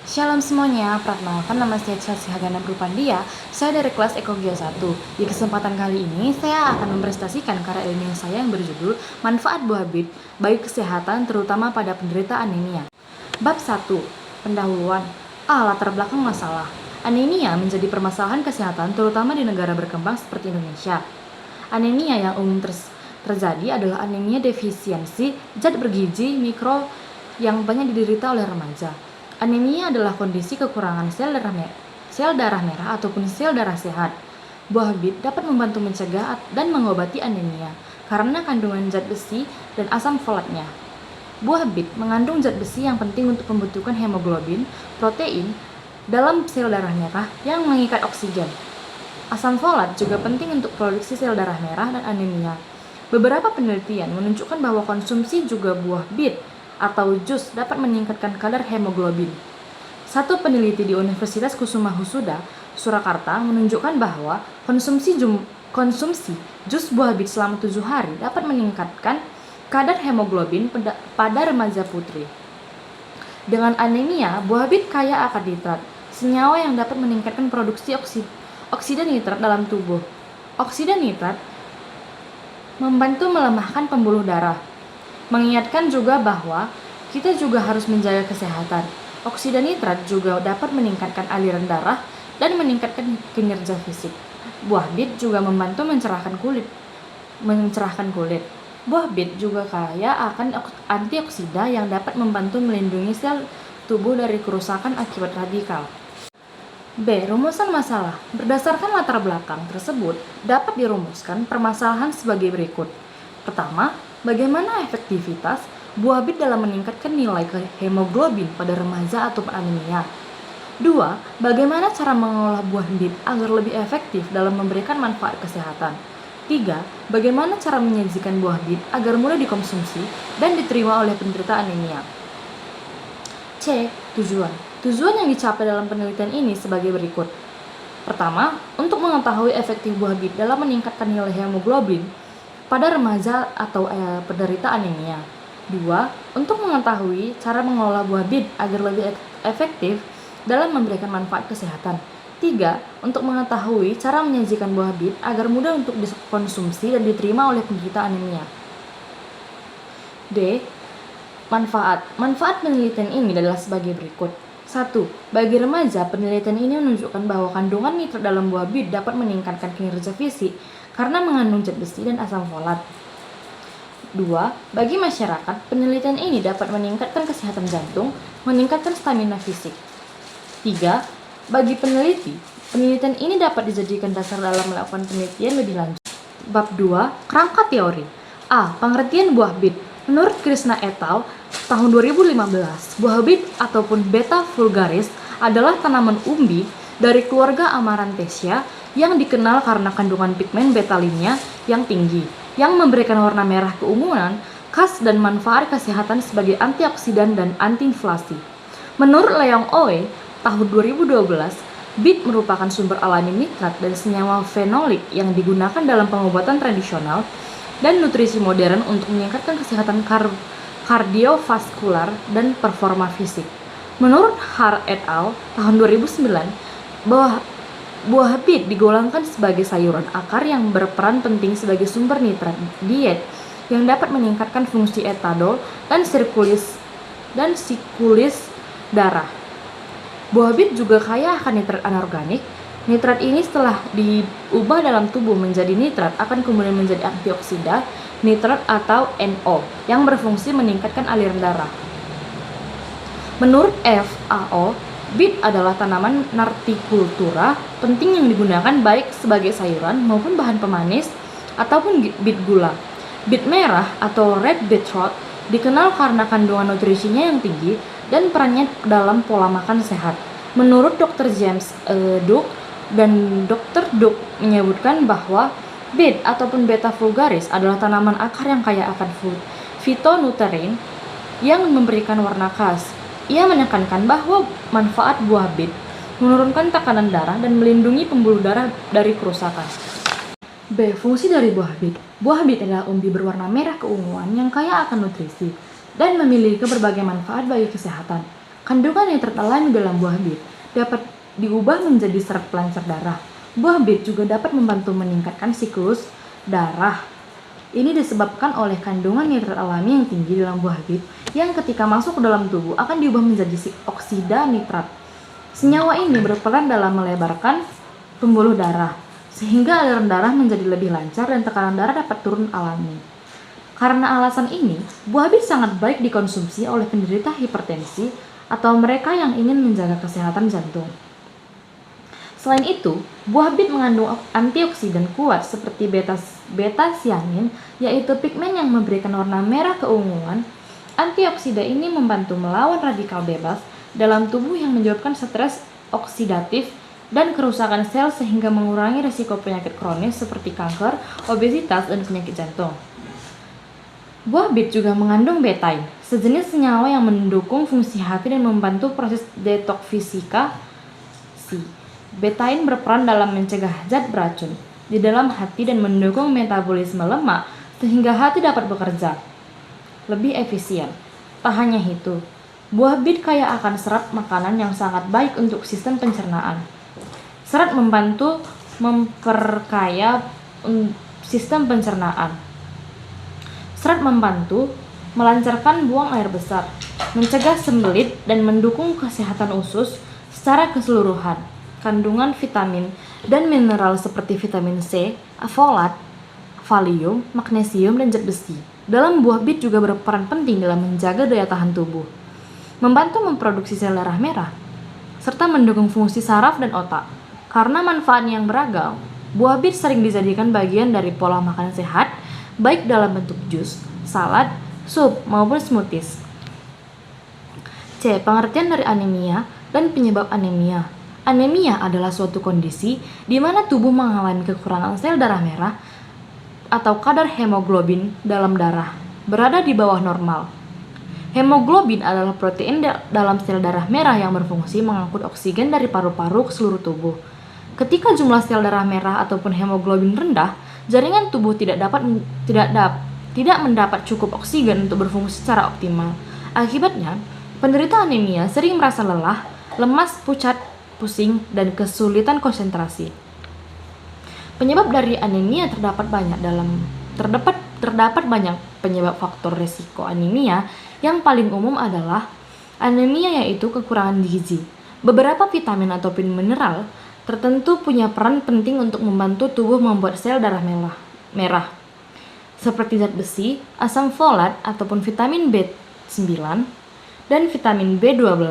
Shalom semuanya, perkenalkan nama saya Chelsea Hagana Brupandia. Saya dari kelas Ekologi 1. Di kesempatan kali ini, saya akan mempresentasikan karya ilmiah saya yang berjudul Manfaat Buah Bit bagi Kesehatan terutama pada penderita anemia. Bab 1. Pendahuluan. Latar belakang masalah. Anemia menjadi permasalahan kesehatan terutama di negara berkembang seperti Indonesia. Anemia yang umum terjadi adalah anemia defisiensi zat bergizi mikro yang banyak diderita oleh remaja. Anemia adalah kondisi kekurangan sel darah merah ataupun sel darah sehat. Buah bit dapat membantu mencegah dan mengobati anemia karena kandungan zat besi dan asam folatnya. Buah bit mengandung zat besi yang penting untuk pembentukan hemoglobin, protein dalam sel darah merah yang mengikat oksigen. Asam folat juga penting untuk produksi sel darah merah dan anemia. Beberapa penelitian menunjukkan bahwa konsumsi juga buah bit atau jus dapat meningkatkan kadar hemoglobin. Satu peneliti di Universitas Kusuma Husuda, Surakarta menunjukkan bahwa konsumsi jus buah bit selama 7 hari dapat meningkatkan kadar hemoglobin pada remaja putri. Dengan anemia, buah bit kaya akan nitrat, senyawa yang dapat meningkatkan produksi oksida nitrat dalam tubuh. Oksida nitrat membantu melemahkan pembuluh darah. Mengingatkan juga bahwa kita juga harus menjaga kesehatan. Oksida nitrat juga dapat meningkatkan aliran darah dan meningkatkan kinerja fisik. Buah bit juga membantu mencerahkan kulit. Buah bit juga kaya akan antioksida yang dapat membantu melindungi sel tubuh dari kerusakan akibat radikal. B. Rumusan masalah. Berdasarkan latar belakang tersebut, dapat dirumuskan permasalahan sebagai berikut. Pertama, bagaimana efektivitas buah bit dalam meningkatkan nilai hemoglobin pada remaja atau anemia? 2. Bagaimana cara mengolah buah bit agar lebih efektif dalam memberikan manfaat kesehatan? 3. Bagaimana cara menyajikan buah bit agar mudah dikonsumsi dan diterima oleh penderita anemia? C. Tujuan yang dicapai dalam penelitian ini sebagai berikut. Pertama, untuk mengetahui efektif buah bit dalam meningkatkan nilai hemoglobin pada remaja atau penderita anemia. 2. Untuk mengetahui cara mengolah buah bit agar lebih efektif dalam memberikan manfaat kesehatan. 3. Untuk mengetahui cara menyajikan buah bit agar mudah untuk dikonsumsi dan diterima oleh penderita anemia. D. Manfaat penelitian ini adalah sebagai berikut. 1. Bagi remaja, penelitian ini menunjukkan bahwa kandungan nitrat dalam buah bit dapat meningkatkan kinerja fisik karena mengandung zat besi dan asam folat. 2. Bagi masyarakat, penelitian ini dapat meningkatkan kesehatan jantung, meningkatkan stamina fisik. 3. Bagi peneliti, penelitian ini dapat dijadikan dasar dalam melakukan penelitian lebih lanjut. Bab 2. Kerangka teori. Pengertian buah bit. Menurut Krishna et al. Tahun 2015, buah bit ataupun Beta vulgaris adalah tanaman umbi dari keluarga Amaranthesia yang dikenal karena kandungan pigmen betalinnya yang tinggi, yang memberikan warna merah keunguan khas dan manfaat kesehatan sebagai antioksidan dan antiinflasi. Menurut Leong Oe, tahun 2012, bit merupakan sumber alami nitrat dan senyawa fenolik yang digunakan dalam pengobatan tradisional dan nutrisi modern untuk meningkatkan kesehatan kardiovaskular dan performa fisik. Menurut Har et al. Tahun 2009, buah bit digolongkan sebagai sayuran akar yang berperan penting sebagai sumber nitrat diet yang dapat meningkatkan fungsi etadol dan sikulis darah. Buah bit juga kaya akan nitrat anorganik. Nitrat ini setelah diubah dalam tubuh menjadi nitrat akan kemudian menjadi antioksida nitrat atau NO yang berfungsi meningkatkan aliran darah. Menurut FAO, bit adalah tanaman nartikultura penting yang digunakan baik sebagai sayuran maupun bahan pemanis ataupun bit gula. Bit merah atau red beetroot dikenal karena kandungan nutrisinya yang tinggi dan perannya dalam pola makan sehat. Menurut Dr. James Duke dan Dr. Duke menyebutkan bahwa bit ataupun Beta vulgaris adalah tanaman akar yang kaya akan fitonutrien yang memberikan warna khas. Ia menekankan bahwa manfaat buah bit menurunkan tekanan darah dan melindungi pembuluh darah dari kerusakan. B. Fungsi dari buah bit. Buah bit adalah umbi berwarna merah keunguan yang kaya akan nutrisi dan memiliki berbagai manfaat bagi kesehatan. Kandungan nitrat alami dalam buah bit dapat diubah menjadi serat pelancar darah. Buah bit juga dapat membantu meningkatkan siklus darah. Ini disebabkan oleh kandungan nitrat alami yang tinggi dalam buah bit yang ketika masuk ke dalam tubuh akan diubah menjadi oksida nitrat. Senyawa ini berperan dalam melebarkan pembuluh darah, sehingga aliran darah menjadi lebih lancar dan tekanan darah dapat turun alami. Karena alasan ini, buah bit sangat baik dikonsumsi oleh penderita hipertensi atau mereka yang ingin menjaga kesehatan jantung. Selain itu, buah bit mengandung antioksidan kuat seperti beta-cyanin, yaitu pigmen yang memberikan warna merah keunguan. Antioksidan ini membantu melawan radikal bebas dalam tubuh yang menyebabkan stres oksidatif dan kerusakan sel sehingga mengurangi risiko penyakit kronis seperti kanker, obesitas, dan penyakit jantung. Buah bit juga mengandung betain, sejenis senyawa yang mendukung fungsi hati dan membantu proses detoksifikasi. Betain berperan dalam mencegah zat beracun di dalam hati dan mendukung metabolisme lemak sehingga hati dapat bekerja lebih efisien. Tak hanya itu, buah bit kaya akan serat makanan yang sangat baik untuk sistem pencernaan. Serat membantu memperkaya sistem pencernaan. Serat membantu melancarkan buang air besar, mencegah sembelit, dan mendukung kesehatan usus secara keseluruhan. Kandungan vitamin dan mineral seperti vitamin C, folat, kalium, magnesium, dan zat besi dalam buah bit juga berperan penting dalam menjaga daya tahan tubuh, membantu memproduksi sel darah merah, serta mendukung fungsi saraf dan otak. Karena manfaatnya yang beragam, buah bit sering dijadikan bagian dari pola makan sehat, baik dalam bentuk jus, salad, sup, maupun smoothies. C. Pengertian dari anemia dan penyebab anemia. Anemia adalah suatu kondisi di mana tubuh mengalami kekurangan sel darah merah atau kadar hemoglobin dalam darah berada di bawah normal. Hemoglobin adalah protein dalam sel darah merah yang berfungsi mengangkut oksigen dari paru-paru ke seluruh tubuh. Ketika jumlah sel darah merah ataupun hemoglobin rendah, jaringan tubuh tidak mendapat cukup oksigen untuk berfungsi secara optimal. Akibatnya, penderita anemia sering merasa lelah, lemas, pucat, pusing, dan kesulitan konsentrasi. Penyebab dari anemia terdapat banyak penyebab faktor risiko anemia. Yang paling umum adalah anemia, yaitu kekurangan gizi. Beberapa vitamin ataupun mineral tertentu punya peran penting untuk membantu tubuh membuat sel darah merah, seperti zat besi, asam folat ataupun vitamin B9 dan vitamin B12.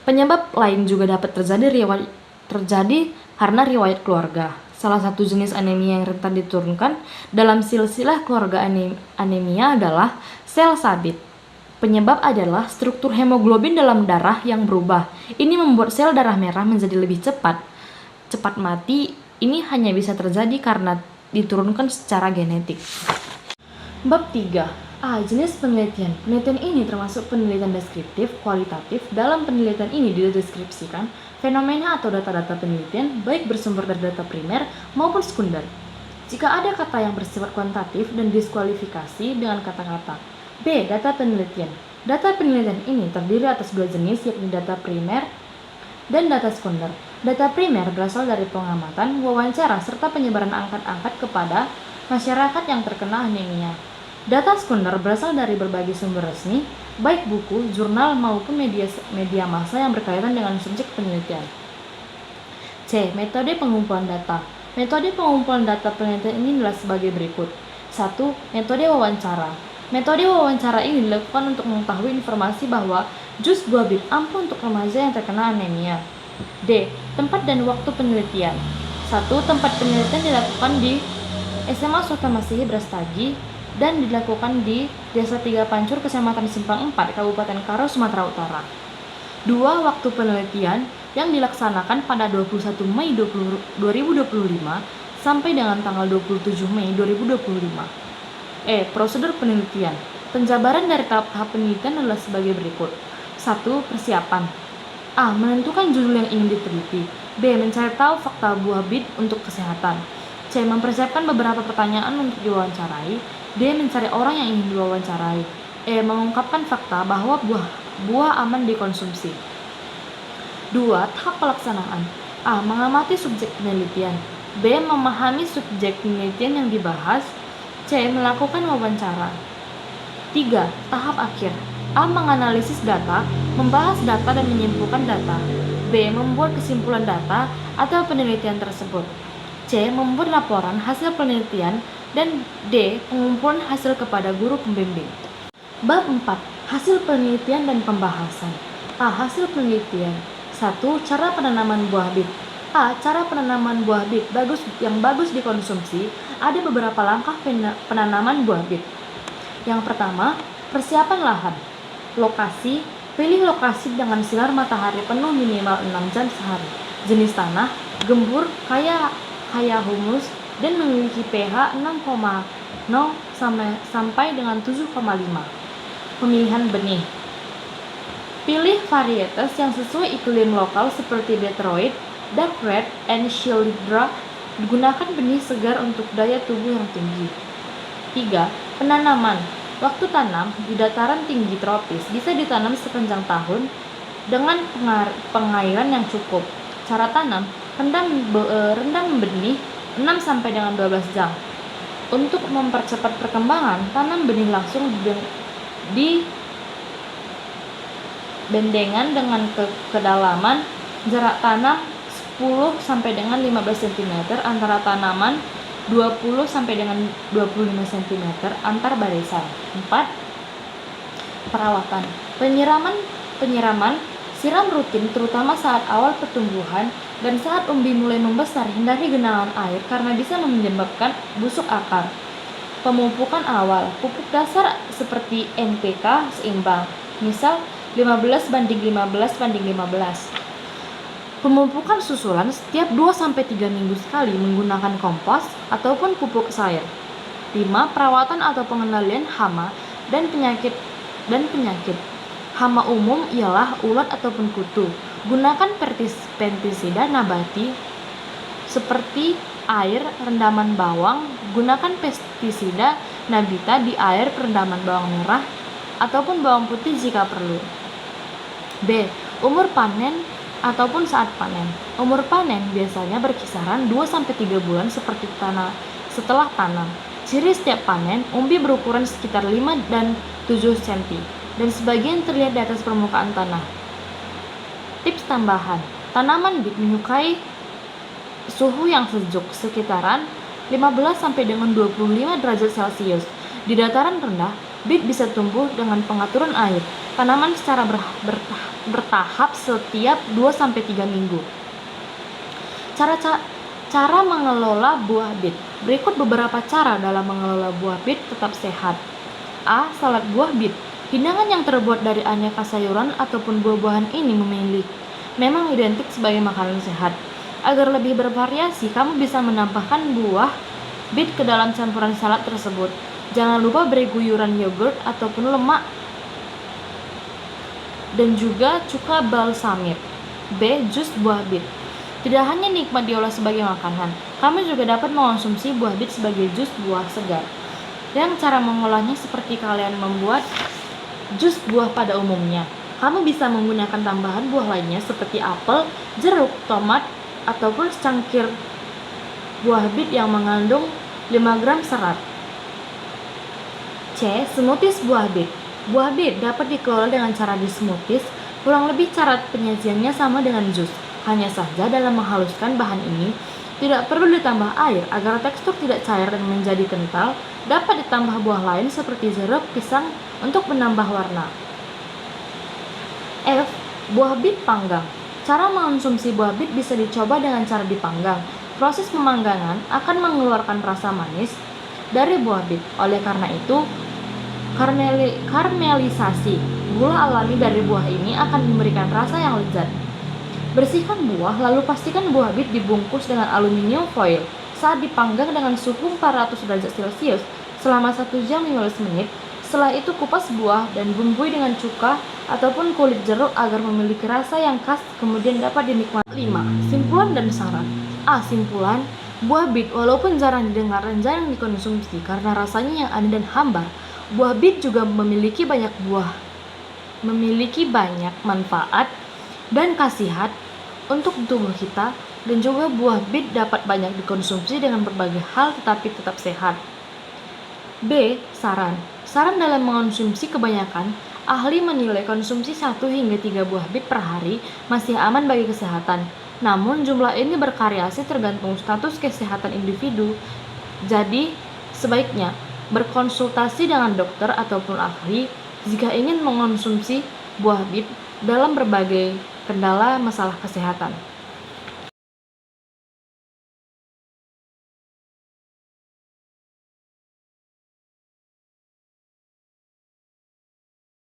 Penyebab lain juga dapat terjadi karena riwayat keluarga. Salah satu jenis anemia yang rentan diturunkan dalam silsilah keluarga anemia adalah sel sabit. Penyebab adalah struktur hemoglobin dalam darah yang berubah. Ini membuat sel darah merah menjadi lebih cepat mati. Ini hanya bisa terjadi karena diturunkan secara genetik. Bab 3. Jenis penelitian. Penelitian ini termasuk penelitian deskriptif, kualitatif. Dalam penelitian ini dideskripsikan fenomena atau data-data penelitian, baik bersumber dari data primer maupun sekunder. Jika ada kata yang bersifat kuantitatif dan diskualifikasi dengan kata-kata. B. Data penelitian. Data penelitian ini terdiri atas dua jenis, yakni data primer dan data sekunder. Data primer berasal dari pengamatan, wawancara, serta penyebaran angkat-angkat kepada masyarakat yang terkena anemia. Data sekunder berasal dari berbagai sumber resmi, baik buku, jurnal, maupun media massa yang berkaitan dengan subjek penelitian. C. Metode pengumpulan data. Metode pengumpulan data penelitian ini adalah sebagai berikut. 1. Metode wawancara. Metode wawancara ini dilakukan untuk mengetahui informasi bahwa jus buah bit ampuh untuk remaja yang terkena anemia. D. Tempat dan waktu penelitian. 1. Tempat penelitian dilakukan di SMA Swasta Masihi Brastagi dan dilakukan di Desa Tiga Pancur, Kecamatan Simpang 4, Kabupaten Karo, Sumatera Utara. 2. Waktu penelitian yang dilaksanakan pada 21 Mei 2025 sampai dengan tanggal 27 Mei 2025. Prosedur penelitian. Penjabaran dari tahap-tahap penelitian adalah sebagai berikut. 1. Persiapan. A. Menentukan judul yang ingin diteliti. B. Mencari tahu fakta buah bit untuk kesehatan. C. Mempersiapkan beberapa pertanyaan untuk diwawancarai. D. Mencari orang yang ingin diwawancarai. E. Mengungkapkan fakta bahwa buah buah aman dikonsumsi. 2. Tahap pelaksanaan. A. Mengamati subjek penelitian. B. Memahami subjek penelitian yang dibahas. C. Melakukan wawancara. 3. Tahap akhir. A. Menganalisis data, membahas data dan menyimpulkan data. B. Membuat kesimpulan data atau penelitian tersebut. C. Membuat laporan hasil penelitian. Dan D. Pengumpulan hasil kepada guru pembimbing. Bab 4. Hasil penelitian dan pembahasan. A. Hasil penelitian. 1. Cara penanaman buah bit. A. Cara penanaman buah bit yang bagus dikonsumsi. Ada beberapa langkah penanaman buah bit. Yang pertama, persiapan lahan. Lokasi, pilih lokasi dengan sinar matahari penuh minimal 6 jam sehari. Jenis tanah, gembur, kaya humus, dan memiliki pH 6,0 sampai dengan 7,5. Pemilihan benih. Pilih varietas yang sesuai iklim lokal seperti Detroit, Dark Red, and Shieldra. Gunakan benih segar untuk daya tubuh yang tinggi. 3. Penanaman. Waktu tanam di dataran tinggi tropis bisa ditanam sepanjang tahun dengan pengairan yang cukup. Cara tanam, rendam benih 6 sampai dengan 12 jam. Untuk mempercepat perkembangan, tanam benih langsung di bendengan dengan kedalaman jarak tanam 10 sampai dengan 15 cm antara tanaman, 20 sampai dengan 25 cm antar barisan. 4. Perawatan. Penyiraman, siram rutin terutama saat awal pertumbuhan dan saat umbi mulai membesar. Hindari genangan air karena bisa menyebabkan busuk akar. Pemupukan awal. Pupuk dasar seperti NPK seimbang. Misal 15:15:15. Pemupukan susulan setiap 2-3 minggu sekali menggunakan kompos ataupun pupuk cair. 5. Perawatan atau pengendalian hama dan penyakit. Hama umum ialah ulat ataupun kutu. Gunakan pestisida nabati seperti air rendaman bawang. Gunakan pestisida nabita di air perendaman bawang merah ataupun bawang putih jika perlu. B. Umur panen ataupun saat panen. Umur panen biasanya berkisaran 2-3 bulan setelah tanam. Ciri setiap panen, umbi berukuran sekitar 5 dan 7 cm dan sebagian terlihat di atas permukaan tanah. Tips tambahan. Tanaman bit menyukai suhu yang sejuk sekitaran 15 sampai dengan 25 derajat Celcius. Di dataran rendah, bit bisa tumbuh dengan pengaturan air. Tanaman secara bertahap setiap 2-3 minggu. Cara mengelola buah bit. Berikut beberapa cara dalam mengelola buah bit tetap sehat. A. Salad buah bit. Hidangan yang terbuat dari aneka sayuran ataupun buah-buahan ini memang identik sebagai makanan sehat. Agar lebih bervariasi, kamu bisa menambahkan buah bit ke dalam campuran salad tersebut. Jangan lupa beri guyuran yogurt ataupun lemak dan juga cuka balsamir. B. Jus buah bit. Tidak hanya nikmat diolah sebagai makanan, kamu juga dapat mengonsumsi buah bit sebagai jus buah segar. Yang cara mengolahnya seperti kalian membuat jus buah pada umumnya. Kamu bisa menggunakan tambahan buah lainnya seperti apel, jeruk, tomat, ataupun secangkir buah bit yang mengandung 5 gram serat. C. Smoothies buah bit. Buah bit dapat dikelola dengan cara di-smoothies. Kurang lebih cara penyajiannya sama dengan jus. Hanya saja dalam menghaluskan bahan ini, tidak perlu ditambah air agar tekstur tidak cair dan menjadi kental. Dapat ditambah buah lain seperti jeruk, pisang untuk menambah warna. F. Buah bit panggang. Cara mengonsumsi buah bit bisa dicoba dengan cara dipanggang. Proses pemanggangan akan mengeluarkan rasa manis dari buah bit. Oleh karena itu, karamelisasi gula alami dari buah ini akan memberikan rasa yang lezat. Bersihkan buah, lalu pastikan buah bit dibungkus dengan aluminium foil. Saat dipanggang dengan suhu 400 derajat Celcius selama 1 jam 15 menit. Setelah itu kupas buah dan bumbui dengan cuka ataupun kulit jeruk agar memiliki rasa yang khas, kemudian dapat dinikmati. 5. Simpulan dan saran. A. Simpulan. Buah bit walaupun jarang didengar dan jarang dikonsumsi karena rasanya yang aneh dan hambar, buah bit juga memiliki banyak buah memiliki banyak manfaat dan khasiat untuk tubuh kita, dan juga buah bit dapat banyak dikonsumsi dengan berbagai hal tetapi tetap sehat. B. Saran. Saran dalam mengonsumsi kebanyakan, ahli menilai konsumsi 1 hingga 3 buah bit per hari masih aman bagi kesehatan. Namun jumlah ini bervariasi tergantung status kesehatan individu. Jadi, sebaiknya berkonsultasi dengan dokter ataupun ahli jika ingin mengonsumsi buah bit dalam berbagai kendala masalah kesehatan.